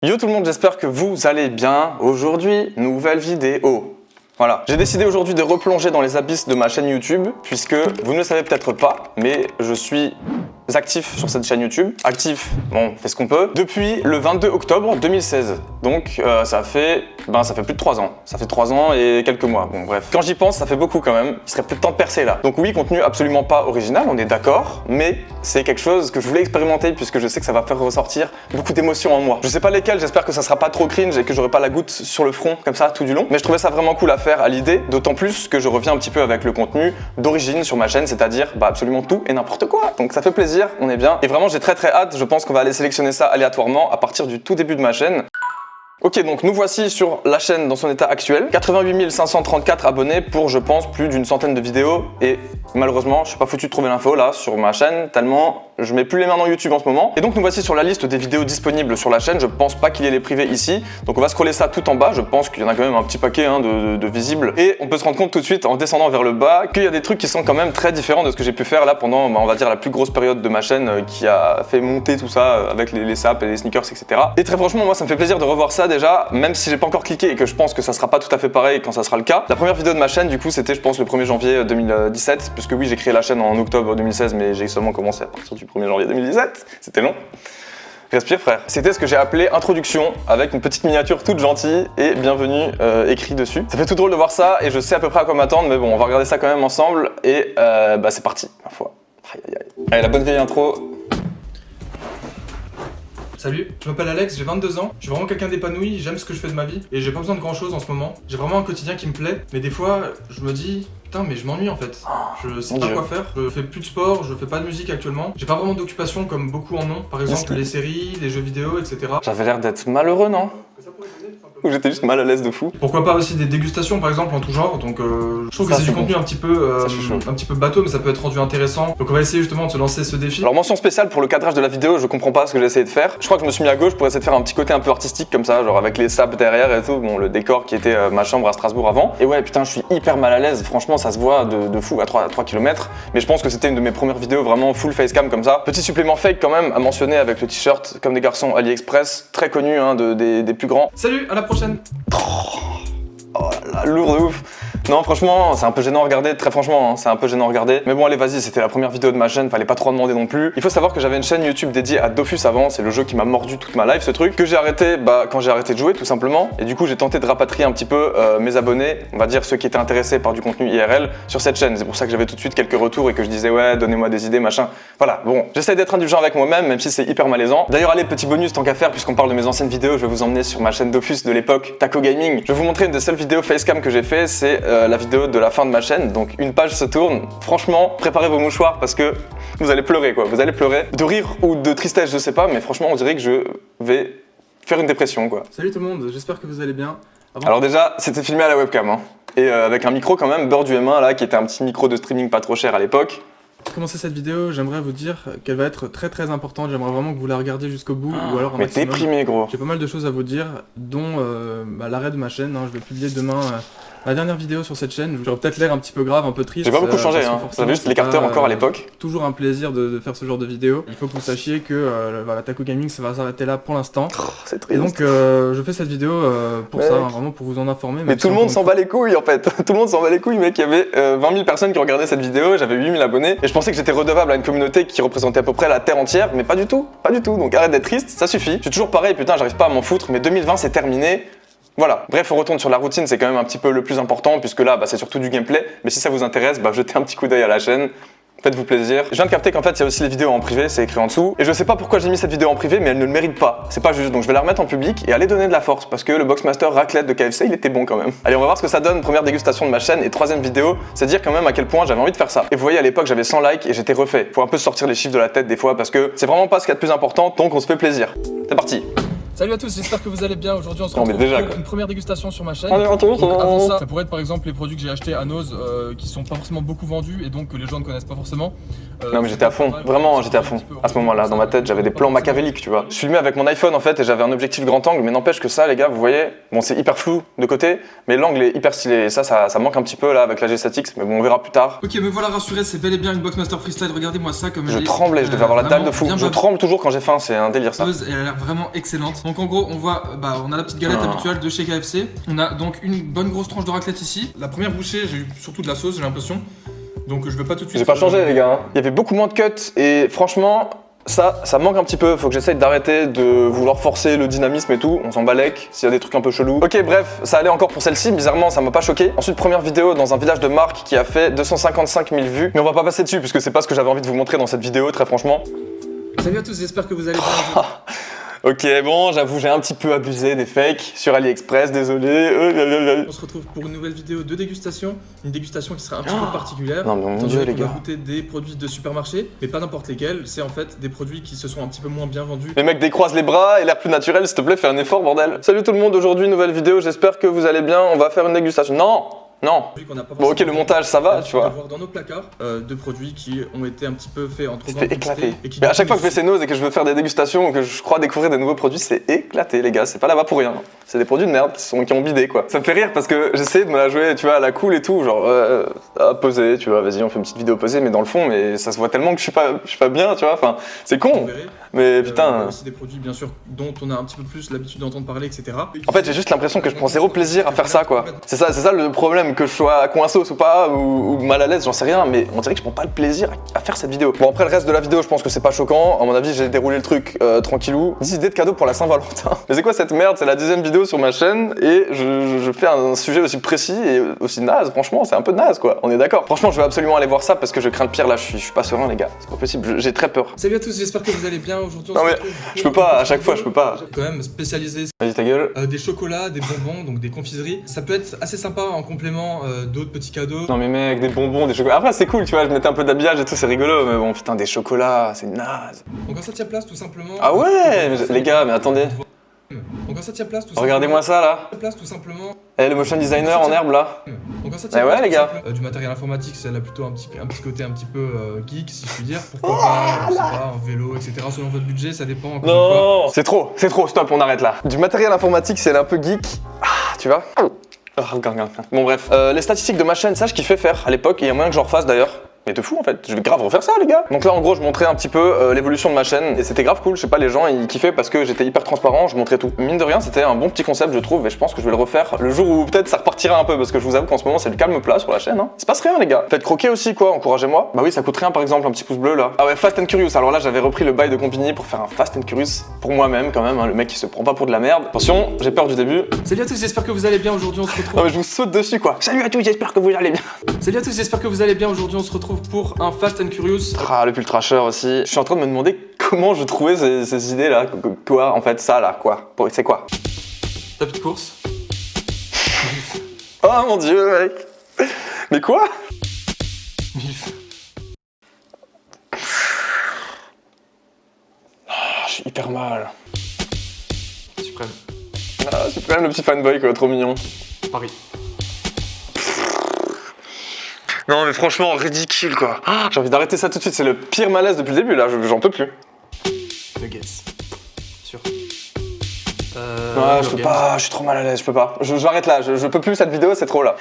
Yo tout le monde, j'espère que vous allez bien. Aujourd'hui, nouvelle vidéo. Voilà, j'ai décidé aujourd'hui de replonger dans les abysses de ma chaîne YouTube, puisque vous ne le savez peut-être pas, mais je suis actif sur cette chaîne YouTube. Actif, bon, on fait ce qu'on peut, depuis le 22 octobre 2016. Donc ça fait plus de 3 ans. Ça fait 3 ans et quelques mois. Bon bref, quand j'y pense, ça fait beaucoup quand même. Il serait peut-être temps de percer là. Donc oui, contenu absolument pas original, on est d'accord, mais c'est quelque chose que je voulais expérimenter puisque je sais que ça va faire ressortir beaucoup d'émotions en moi. Je sais pas lesquelles, j'espère que ça sera pas trop cringe et que j'aurai pas la goutte sur le front comme ça tout du long. Mais je trouvais ça vraiment cool à faire à l'idée, d'autant plus que je reviens un petit peu avec le contenu d'origine sur ma chaîne, c'est-à-dire absolument tout et n'importe quoi. Donc ça fait plaisir, on est bien. Et vraiment j'ai très hâte, je pense qu'on va aller sélectionner ça aléatoirement à partir du tout début de ma chaîne. Ok, donc nous voici sur la chaîne dans son état actuel. 88 534 abonnés pour, je pense, plus d'une centaine de vidéos. Et malheureusement, je suis pas foutu de trouver l'info là sur ma chaîne, tellement je mets plus les mains dans YouTube en ce moment. Et donc nous voici sur la liste des vidéos disponibles sur la chaîne. Je pense pas qu'il y ait les privés ici. Donc on va scroller ça tout en bas. Je pense qu'il y en a quand même un petit paquet de visibles. Et on peut se rendre compte tout de suite en descendant vers le bas qu'il y a des trucs qui sont quand même très différents de ce que j'ai pu faire là pendant, on va dire, la plus grosse période de ma chaîne qui a fait monter tout ça avec les saps et les sneakers, etc. Et très franchement, moi ça me fait plaisir de revoir ça déjà, même si j'ai pas encore cliqué et que je pense que ça sera pas tout à fait pareil quand ça sera le cas. La première vidéo de ma chaîne du coup c'était je pense le 1er janvier 2017, puisque oui j'ai créé la chaîne en octobre 2016 mais j'ai seulement commencé à partir du 1er janvier 2017, c'était long. Respire frère. C'était ce que j'ai appelé introduction avec une petite miniature toute gentille et bienvenue écrit dessus. Ça fait tout drôle de voir ça et je sais à peu près à quoi m'attendre, mais bon on va regarder ça quand même ensemble et c'est parti ma foi. Aïe aïe aïe. Allez la bonne vieille intro. Salut, je m'appelle Alex, j'ai 22 ans, je suis vraiment quelqu'un d'épanoui, j'aime ce que je fais de ma vie et j'ai pas besoin de grand chose en ce moment. J'ai vraiment un quotidien qui me plaît, mais des fois je me dis putain mais je m'ennuie en fait. Je sais pas quoi faire, je fais plus de sport, je fais pas de musique actuellement. J'ai pas vraiment d'occupation comme beaucoup en ont, par exemple les séries, les jeux vidéo, etc. J'avais l'air d'être malheureux non? Ou j'étais juste mal à l'aise de fou. Pourquoi pas aussi des dégustations par exemple en tout genre, donc je trouve que c'est du contenu un petit peu bateau mais ça peut être rendu intéressant. Donc on va essayer justement de se lancer ce défi. Alors mention spéciale pour le cadrage de la vidéo, je comprends pas ce que j'ai essayé de faire. Je crois que je me suis mis à gauche pour essayer de faire un petit côté un peu artistique comme ça, genre avec les saps derrière et tout, bon le décor qui était ma chambre à Strasbourg avant. Et ouais putain je suis hyper mal à l'aise, franchement ça se voit de fou à 3 km. Mais je pense que c'était une de mes premières vidéos vraiment full facecam comme ça. Petit supplément fake quand même à mentionner avec le t-shirt comme des garçons AliExpress, très connu hein, des plus grands. Salut, à la prochaine. Oh là là, lourd de ouf. Non franchement c'est un peu gênant à regarder, très franchement hein, c'est un peu gênant à regarder. Mais bon allez vas-y, c'était la première vidéo de ma chaîne, fallait pas trop en demander non plus. Il faut savoir que j'avais une chaîne YouTube dédiée à Dofus avant, c'est le jeu qui m'a mordu toute ma life ce truc, que j'ai arrêté quand j'ai arrêté de jouer tout simplement. Et du coup j'ai tenté de rapatrier un petit peu mes abonnés, on va dire ceux qui étaient intéressés par du contenu IRL sur cette chaîne. C'est pour ça que j'avais tout de suite quelques retours et que je disais ouais donnez-moi des idées machin. Voilà bon, j'essaie d'être indulgent avec moi-même même si c'est hyper malaisant. D'ailleurs allez petit bonus tant qu'à faire puisqu'on parle de mes anciennes vidéos, je vais vous emmener sur ma chaîne Dofus de l'époque, Taco Gaming. Je vais vous montrer une des seules vidéos facecam que j'ai fait, c'est la vidéo de la fin de ma chaîne, donc une page se tourne. Franchement, préparez vos mouchoirs parce que vous allez pleurer quoi, vous allez pleurer. De rire ou de tristesse, je sais pas, mais franchement on dirait que je vais faire une dépression quoi. Salut tout le monde, j'espère que vous allez bien. Alors déjà, c'était filmé à la webcam hein. Et avec un micro quand même, bord du M1 là, qui était un petit micro de streaming pas trop cher à l'époque. Pour commencer cette vidéo, j'aimerais vous dire qu'elle va être très importante, j'aimerais vraiment que vous la regardiez jusqu'au bout ou alors un mais maximum. déprimé gros. J'ai pas mal de choses à vous dire, dont l'arrêt de ma chaîne, hein. Je vais publier demain la dernière vidéo sur cette chaîne. J'aurais peut-être l'air un petit peu grave, un peu triste. J'ai pas beaucoup changé hein, j'avais juste l'écarteur encore à l'époque. Toujours un plaisir de faire ce genre de vidéo. Il faut que vous sachiez que Taco Gaming ça va s'arrêter là pour l'instant. C'est triste. Et donc je fais cette vidéo pour ça, hein, vraiment pour vous en informer. Mais tout le monde s'en bat les couilles en fait, tout le monde s'en bat les couilles mec, il y avait 20 000 personnes qui regardaient cette vidéo, j'avais 8 000 abonnés et je pensais que j'étais redevable à une communauté qui représentait à peu près la terre entière, mais pas du tout, donc arrête d'être triste, ça suffit. Je suis toujours pareil, putain j'arrive pas à m'en foutre, mais 2020 c'est terminé. Voilà, bref on retourne sur la routine, c'est quand même un petit peu le plus important puisque là c'est surtout du gameplay, mais si ça vous intéresse, jetez un petit coup d'œil à la chaîne. Faites-vous plaisir. Je viens de capter qu'en fait il y a aussi les vidéos en privé, c'est écrit en dessous. Et je sais pas pourquoi j'ai mis cette vidéo en privé, mais elle ne le mérite pas. C'est pas juste, donc je vais la remettre en public et aller donner de la force parce que le Boxmaster raclette de KFC il était bon quand même. Allez on va voir ce que ça donne, première dégustation de ma chaîne et troisième vidéo, c'est dire quand même à quel point j'avais envie de faire ça. Et vous voyez à l'époque j'avais 100 likes et j'étais refait. Faut un peu sortir les chiffres de la tête des fois parce que c'est vraiment pas ce qu'il y a de plus important, donc on se fait plaisir. C'est parti. Salut à tous, j'espère que vous allez bien. Aujourd'hui on se retrouve pour une première dégustation sur ma chaîne. Donc avant ça pourrait être par exemple les produits que j'ai achetés à Nose qui sont pas forcément beaucoup vendus et donc que les gens ne connaissent pas forcément. Non mais j'étais à fond, vraiment j'étais à fond. À ce moment-là, dans ma tête j'avais des plans machiavéliques tu vois. Je filmais avec mon iPhone en fait et j'avais un objectif grand angle, mais n'empêche que ça les gars, vous voyez, bon c'est hyper flou de côté, mais l'angle est hyper stylé et ça manque un petit peu là avec la G7X, mais bon on verra plus tard. Ok me voilà rassuré, c'est bel et bien une Boxmaster Freestyle, regardez-moi ça comme je tremblais, je devais avoir la dalle de fou. Je tremble toujours quand j'ai faim, c'est un délire ça. Elle a l'air vraiment excellente. Donc en gros, on voit, on a la petite galette habituelle de chez KFC. On a donc une bonne grosse tranche de raclette ici. La première bouchée, j'ai eu surtout de la sauce, j'ai l'impression. Donc je vais pas tout de suite. J'ai pas changé les gars. Il y avait beaucoup moins de cuts et franchement, ça manque un petit peu. Faut que j'essaye d'arrêter de vouloir forcer le dynamisme et tout. On s'en balèque s'il y a des trucs un peu chelous. Ok, bref, ça allait encore pour celle-ci. Bizarrement, ça m'a pas choqué. Ensuite, première vidéo dans un village de Marc qui a fait 255 000 vues. Mais on va pas passer dessus puisque c'est pas ce que j'avais envie de vous montrer dans cette vidéo, très franchement. Salut à tous, j'espère que vous allez bien. Ok, bon, j'avoue, j'ai un petit peu abusé des fakes sur AliExpress, désolé. On se retrouve pour une nouvelle vidéo de dégustation. Une dégustation qui sera un petit peu particulière. Non, mais mon Dieu, les on gars. va goûter des produits de supermarché, mais pas n'importe lesquels. C'est en fait des produits qui se sont un petit peu moins bien vendus. Les mecs décroisent les bras et l'air plus naturel, s'il te plaît, fais un effort, bordel. Salut tout le monde, aujourd'hui, nouvelle vidéo, j'espère que vous allez bien. On va faire une dégustation. Non. Bon, ok, le montage, ça va, tu vois. Voir dans nos placards de produits qui ont été un petit peu faits en trop grande C'est éclaté. quantité et qui Mais à chaque fois que je fais ces noses et que je veux faire des dégustations ou que je crois découvrir des nouveaux produits, c'est éclaté, les gars. C'est pas là-bas pour rien. C'est des produits de merde qui ont bidé, quoi. Ça me fait rire parce que j'essaie de me la jouer, tu vois, à la cool et tout, genre, à poser, tu vois, vas-y, on fait une petite vidéo posée, mais dans le fond, mais ça se voit tellement que je suis pas bien, tu vois. Enfin, c'est con. Mais putain. Il y a aussi des produits, bien sûr, dont on a un petit peu plus l'habitude d'entendre parler, etc. En fait, j'ai juste l'impression que je prends zéro plaisir à faire ça, quoi. C'est ça le problème, que je sois coincé ou pas, ou mal à l'aise, j'en sais rien, mais on dirait que je prends pas le plaisir à faire cette vidéo. Bon, après le reste de la vidéo, je pense que c'est pas choquant. À mon avis, j'ai déroulé le truc tranquillou. 10 idées de cadeaux pour la Saint-Valentin. Mais c'est quoi cette merde? C'est la 10e vidéo sur ma chaîne et je fais un sujet aussi précis et aussi naze. Franchement, c'est un peu naze, quoi. On est d'accord. Franchement, je vais absolument aller voir ça parce que je crains le pire là. Je suis pas serein, les gars. C'est pas possible. J'ai très peur. Salut à tous, j'espère que vous allez bien aujourd'hui. Non mais je peux pas. À chaque fois, je peux pas. Quand même spécialisé. Vas-y ta gueule. Des chocolats, des bonbons, donc des confiseries. Ça peut être assez sympa en complément d'autres petits cadeaux. Non mais mec, des bonbons, des chocolats. Après c'est cool, tu vois, je mettais un peu d'habillage et tout, c'est rigolo, mais bon putain, des chocolats, c'est naze. Donc en 7ème place tout simplement. Ah ouais, les gars, mais attendez. Donc en 7ème place tout simplement. Regardez-moi ça là. Place tout simplement. Eh, le motion designer en herbe là. Donc en 7ème Eh ouais, place, les gars. Du matériel informatique, ça a plutôt un petit côté un petit peu geek si je puis dire. Pourquoi pas, je sais pas, un vélo, etc. Selon votre budget, ça dépend encore une fois. Non, c'est trop, stop, on arrête là. Du matériel informatique, c'est un peu geek. Ah, tu vois. Bon bref, les statistiques de ma chaîne, ça je kiffais faire à l'époque, et il y a moyen que j'en refasse d'ailleurs. Mais de fou en fait, je vais grave refaire ça les gars. Donc là en gros je montrais un petit peu l'évolution de ma chaîne et c'était grave cool, je sais pas, les gens ils kiffaient parce que j'étais hyper transparent, je montrais tout. Mine de rien c'était un bon petit concept je trouve et je pense que je vais le refaire le jour où peut-être ça repartira un peu parce que je vous avoue qu'en ce moment c'est le calme plat sur la chaîne. Il se passe rien les gars. Faites croquer aussi quoi, encouragez-moi. Bah oui ça coûte rien par exemple un petit pouce bleu là. Ah ouais Fast and Curious, alors là j'avais repris le bail de Compagnie pour faire un Fast and Curious pour moi-même quand même, le mec qui se prend pas pour de la merde. Attention, j'ai peur du début. Salut à tous, j'espère que vous allez bien, aujourd'hui on se retrouve. Non mais je vous saute dessus quoi. Salut à tous, j'espère que vous allez bien. Salut à tous, j'espère que vous allez bien, aujourd'hui on se retrouve pour un Fast and Curious. Ah, le pull trasher aussi. Je suis en train de me demander comment je trouvais ces idées là. Quoi, en fait, ça là, quoi. C'est quoi? Tapis de course. Oh mon dieu, mec. Mais quoi? Milf. Oh, je suis hyper mal. Suprême. Ah, Suprême, le petit fanboy quoi, trop mignon. Paris. Non mais franchement, ridicule quoi. Ah, j'ai envie d'arrêter ça tout de suite, c'est le pire malaise depuis le début là, j'en peux plus. Nuggets. Sûr. Ouais, je peux pas, je suis trop mal à l'aise, je peux pas. J'arrête là, je peux plus cette vidéo, c'est trop là.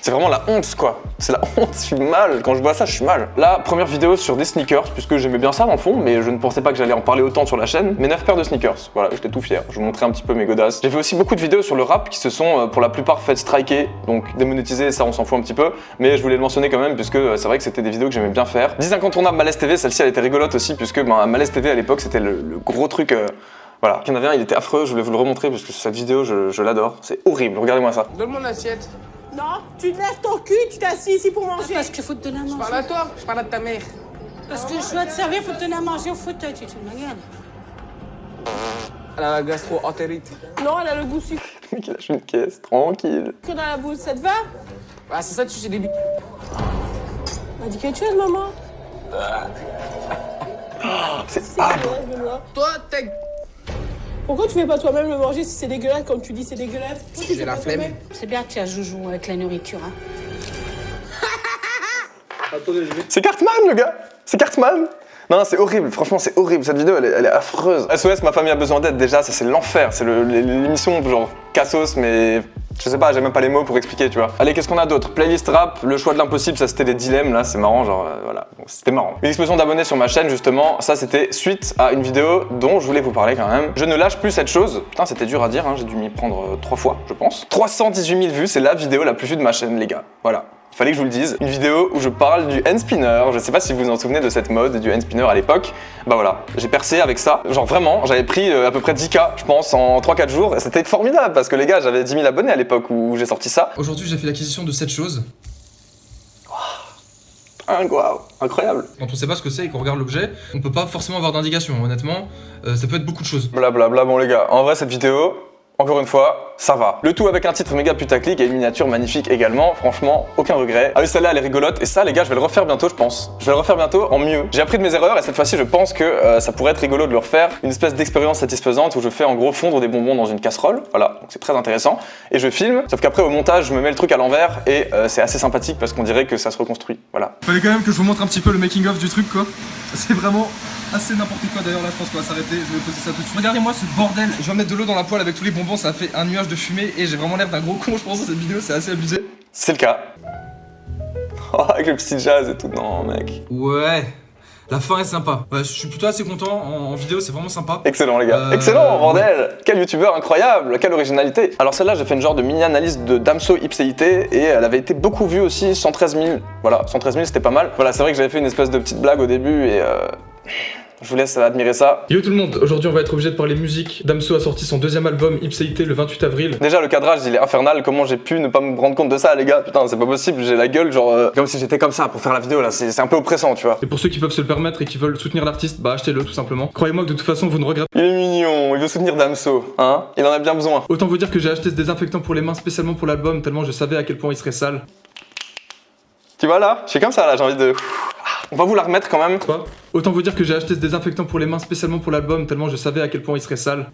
C'est vraiment la honte quoi, c'est la honte, je suis mal, quand je vois ça je suis mal. La première vidéo sur des sneakers, puisque j'aimais bien ça dans le fond, mais je ne pensais pas que j'allais en parler autant sur la chaîne. Mes 9 paires de sneakers, voilà, j'étais tout fier, je vous montrais un petit peu mes godasses. J'ai fait aussi beaucoup de vidéos sur le rap qui se sont pour la plupart faites striker, donc démonétiser, ça on s'en fout un petit peu, mais je voulais le mentionner quand même, puisque c'est vrai que c'était des vidéos que j'aimais bien faire. 10 incontournables Malaise TV, celle-ci elle était rigolote aussi, puisque Malaise TV à l'époque c'était le gros truc... Voilà, il y en avait un, il était affreux, je voulais vous le remontrer parce que cette vidéo, je l'adore. C'est horrible, regardez-moi ça. Donne mon assiette. Non, tu te lèves ton cul, tu t'assis ici pour manger. Parce qu'il faut te donner à manger. Je parle à toi, je parle à ta mère. Parce que je dois te servir pour te donner à manger au fauteuil, tu te ma gueule. Elle a la gastro-entérite. Non, elle a le goût sucré Le mec il lâche une caisse, tranquille. dans la bouche, ça te va? Ah, c'est ça, tu sais des b****. On dit quelque chose, maman? C'est dégueulasse, Benoît. Toi, t'es... Pourquoi tu fais pas toi-même le manger si c'est dégueulasse, comme tu dis c'est dégueulasse? Pourquoi tu J'ai fais la pas flemme. toi-même? C'est bien que tu as joujou avec la nourriture, hein. C'est Cartman le gars. C'est Cartman. Non, c'est horrible, franchement c'est horrible, cette vidéo elle est affreuse. SOS, ma famille a besoin d'aide déjà, ça c'est l'enfer, c'est l'émission genre Cassos mais Je sais pas, j'ai même pas les mots pour expliquer, tu vois. Allez, qu'est-ce qu'on a d'autre? Playlist rap, le choix de l'impossible, ça c'était des dilemmes, là, c'est marrant, genre, voilà, bon, c'était marrant. Une explosion d'abonnés sur ma chaîne, justement, ça c'était suite à une vidéo dont je voulais vous parler quand même. Je ne lâche plus cette chose. Putain, c'était dur à dire, hein, j'ai dû m'y prendre 3 fois, je pense. 318 000 vues, c'est la vidéo la plus vue de ma chaîne, les gars. Voilà. Fallait que je vous le dise, une vidéo où je parle du hand spinner. Je sais pas si vous vous en souvenez de cette mode du hand spinner à l'époque. Bah voilà, j'ai percé avec ça. Genre vraiment, j'avais pris à peu près 10K, je pense, en 3-4 jours. Et c'était formidable parce que les gars, j'avais 10 000 abonnés à l'époque où j'ai sorti ça. Aujourd'hui, j'ai fait l'acquisition de cette chose. Wow, incroyable. Quand on sait pas ce que c'est et qu'on regarde l'objet, on peut pas forcément avoir d'indication. Honnêtement, ça peut être beaucoup de choses. Blablabla, bon les gars, en vrai cette vidéo, encore une fois, ça va. Le tout avec un titre méga putaclic et une miniature magnifique également, franchement, aucun regret. Ah oui, celle-là, elle est rigolote, et ça, les gars, je vais le refaire bientôt, je pense. Je vais le refaire bientôt en mieux. J'ai appris de mes erreurs, et cette fois-ci, je pense que ça pourrait être rigolo de le refaire. Une espèce d'expérience satisfaisante où je fais en gros fondre des bonbons dans une casserole, voilà, donc c'est très intéressant. Et je filme, sauf qu'après, au montage, je me mets le truc à l'envers, et c'est assez sympathique parce qu'on dirait que ça se reconstruit, voilà. Fallait quand même que je vous montre un petit peu le making of du truc, quoi. C'est vraiment assez n'importe quoi. D'ailleurs là je pense qu'on va s'arrêter, je vais poser ça tout de suite. Regardez-moi ce bordel. Je vais mettre de l'eau dans la poêle avec tous les bonbons, ça a fait un nuage de fumée et j'ai vraiment l'air d'un gros con je pense dans cette vidéo, c'est assez abusé. C'est le cas. Oh, avec le petit jazz et tout, non mec. Ouais, la fin est sympa. Ouais, je suis plutôt assez content, en vidéo c'est vraiment sympa. Excellent les gars, excellent bordel. Quel youtubeur incroyable, quelle originalité. Alors celle-là j'ai fait une genre de mini-analyse de Damso Ipséité et elle avait été beaucoup vue aussi, 113 000. Voilà, 113 000 c'était pas mal. Voilà, c'est vrai que j'avais fait une espèce de petite blague au début et je vous laisse admirer ça. Yo tout le monde, aujourd'hui on va être obligé de parler musique. Damso a sorti son deuxième album Ipséité le 28 avril. Déjà le cadrage il est infernal, comment j'ai pu ne pas me rendre compte de ça les gars? Putain c'est pas possible, j'ai la gueule genre comme si j'étais comme ça pour faire la vidéo là, c'est un peu oppressant tu vois. Et pour ceux qui peuvent se le permettre et qui veulent soutenir l'artiste, bah achetez-le tout simplement. Croyez-moi que de toute façon vous ne regretterez pas. Il est mignon, il veut soutenir Damso, hein? Il en a bien besoin. Autant vous dire que j'ai acheté ce désinfectant pour les mains spécialement pour l'album tellement je savais à quel point il serait sale. Tu vois là? Je suis comme ça là, j'ai envie de... On va vous la remettre quand même. Quoi? Autant vous dire que j'ai acheté ce désinfectant pour les mains spécialement pour l'album tellement je savais à quel point il serait sale.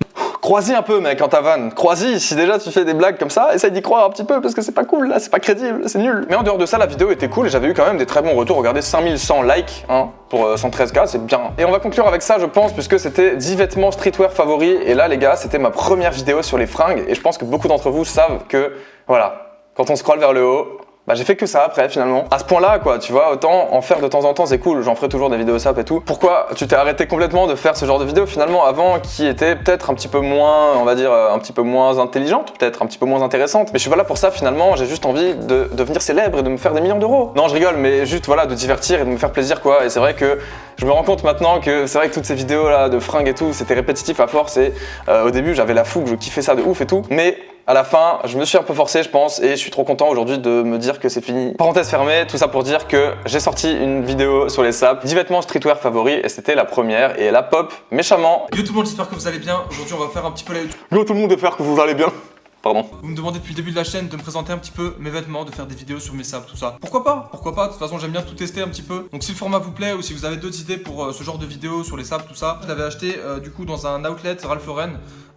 Crois-y un peu mec en ta vanne, crois-y, si déjà tu fais des blagues comme ça, essaye d'y croire un petit peu parce que c'est pas cool là, c'est pas crédible, c'est nul. Mais en dehors de ça, la vidéo était cool et j'avais eu quand même des très bons retours, regardez 5100 likes hein, pour 113K, c'est bien. Et on va conclure avec ça je pense puisque c'était 10 vêtements streetwear favoris et là les gars c'était ma première vidéo sur les fringues et je pense que beaucoup d'entre vous savent que voilà, quand on scrolle vers le haut, bah j'ai fait que ça après finalement. À ce point là quoi, tu vois, autant en faire de temps en temps c'est cool, j'en ferai toujours des vidéos sap et tout. Pourquoi tu t'es arrêté complètement de faire ce genre de vidéos finalement avant qui était peut-être un petit peu moins, on va dire, un petit peu moins intelligente, peut-être un petit peu moins intéressante. Mais je suis pas là pour ça finalement, j'ai juste envie de devenir célèbre et de me faire des millions d'euros. Non je rigole mais juste voilà de divertir et de me faire plaisir quoi. Et c'est vrai que je me rends compte maintenant que c'est vrai que toutes ces vidéos là de fringues et tout c'était répétitif à force et au début j'avais la fougue, je kiffais ça de ouf et tout. Mais à la fin, je me suis un peu forcé, je pense, et je suis trop content aujourd'hui de me dire que c'est fini. Parenthèse fermée, tout ça pour dire que j'ai sorti une vidéo sur les saps, 10 vêtements streetwear favoris, et c'était la première, et elle a pop méchamment. Yo tout le monde, j'espère que vous allez bien. Aujourd'hui, on va faire un petit peu la YouTube. Yo tout le monde, j'espère que vous allez bien. Pardon. Vous me demandez depuis le début de la chaîne de me présenter un petit peu mes vêtements, de faire des vidéos sur mes saps, tout ça. Pourquoi pas? Pourquoi pas? De toute façon, j'aime bien tout tester un petit peu. Donc si le format vous plaît ou si vous avez d'autres idées pour ce genre de vidéos sur les saps, tout ça, je l'avais acheté du coup dans un outlet Ralph Lauren.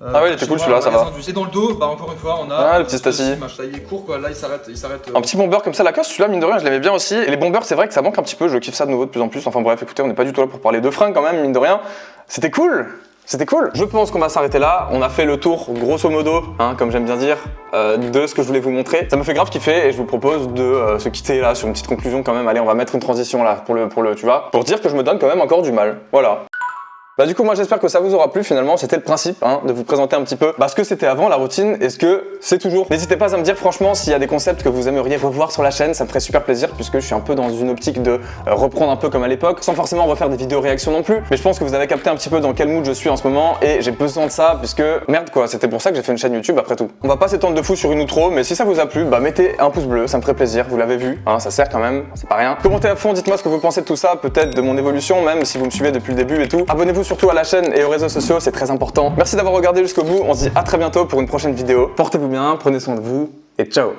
Ah ouais, il était cool celui-là, ça va. Et dans le dos, bah encore une fois, on a le petit Stacy. Là, il est court quoi, là il s'arrête. Un petit bomber comme ça, Lacoste, celui-là, mine de rien, je l'aimais bien aussi. Et les bombers, c'est vrai que ça manque un petit peu, je kiffe ça de nouveau de plus en plus. Enfin bref, écoutez, on n'est pas du tout là pour parler de fringues quand même, mine de rien. C'était cool. C'était cool. Je pense qu'on va s'arrêter là. On a fait le tour, grosso modo, hein, comme j'aime bien dire, de ce que je voulais vous montrer. Ça me fait grave kiffer et je vous propose de se quitter là sur une petite conclusion quand même. Allez, on va mettre une transition là pour le, tu vois, pour dire que je me donne quand même encore du mal. Voilà. Bah du coup moi j'espère que ça vous aura plu finalement, c'était le principe hein, de vous présenter un petit peu ce que c'était avant la routine et ce que c'est toujours. N'hésitez pas à me dire franchement s'il y a des concepts que vous aimeriez revoir sur la chaîne, ça me ferait super plaisir puisque je suis un peu dans une optique de reprendre un peu comme à l'époque, sans forcément refaire des vidéos réactions non plus, mais je pense que vous avez capté un petit peu dans quel mood je suis en ce moment et j'ai besoin de ça puisque merde quoi, c'était pour ça que j'ai fait une chaîne YouTube après tout. On va pas s'étendre de fou sur une outro, mais si ça vous a plu, bah mettez un pouce bleu, ça me ferait plaisir, vous l'avez vu, hein, ça sert quand même, c'est pas rien. Commentez à fond, dites-moi ce que vous pensez de tout ça, peut-être de mon évolution même si vous me suivez depuis le début et tout. Abonnez-vous surtout à la chaîne et aux réseaux sociaux, c'est très important. Merci d'avoir regardé jusqu'au bout, on se dit à très bientôt pour une prochaine vidéo. Portez-vous bien, prenez soin de vous et ciao.